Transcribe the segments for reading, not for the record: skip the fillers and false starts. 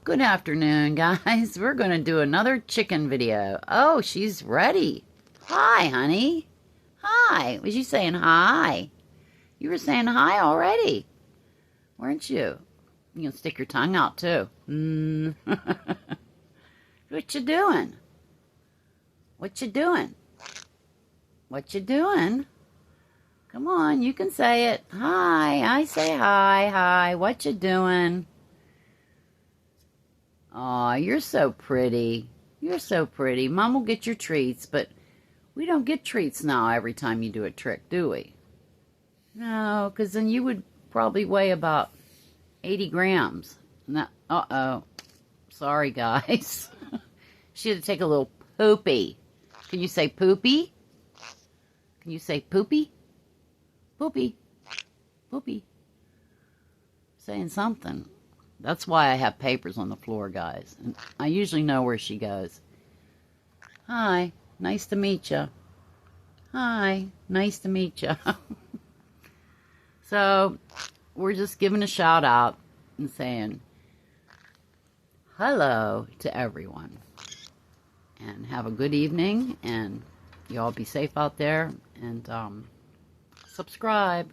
Good afternoon, guys. We're going to do another chicken video. Oh, she's ready. Hi, honey. Hi. Was you saying hi? You were saying hi already, weren't you? You can stick your tongue out, too. What you doing? What you doing? What you doing? Come on, you can say it. Hi. I say hi. Hi. What you doing? Aw, you're so pretty. You're so pretty. Mom will get your treats, but we don't get treats now every time you do a trick, do we? No, because then you would probably weigh about 80 grams. Uh-oh. Sorry, guys. She had to take a little poopy. Can you say poopy? Can you say poopy? Poopy. Poopy. Saying something. That's why I have papers on the floor, guys. And I usually know where she goes. Hi, nice to meet you. Hi, nice to meet you. So, we're just giving a shout out and saying hello to everyone. And have a good evening, and you all be safe out there, and subscribe.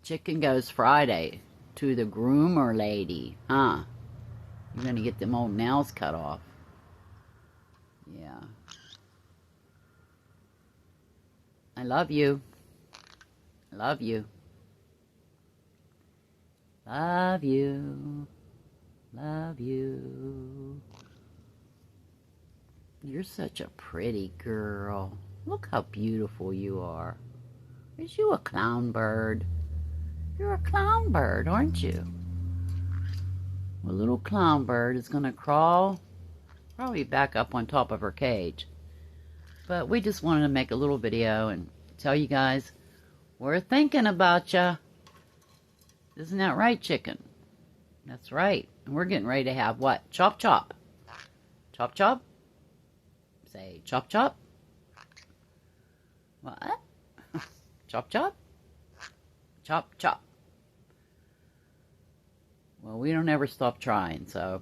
Chicken goes Friday to the groomer lady, huh? You're gonna get them old nails cut off. Yeah. I love you. Love you. Love you. Love you. You're such a pretty girl. Look how beautiful you are. Is you a clown bird? You're a clown bird, aren't you? A little clown bird is gonna crawl probably back up on top of her cage. But we just wanted to make a little video and tell you guys we're thinking about ya. Isn't that right, chicken? That's right. And we're getting ready to have what? Chop chop. Chop chop? Say chop chop. What? Chop chop? Chop chop. Well, we don't ever stop trying, so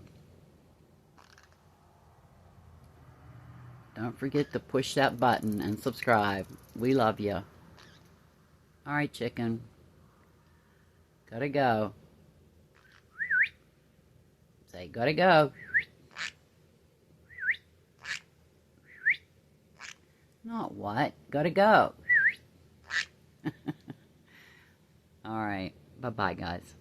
don't forget to push that button and subscribe. We love you. All right, chicken. Gotta go. Say, gotta go. Not what? Gotta go. All right. Bye-bye, guys.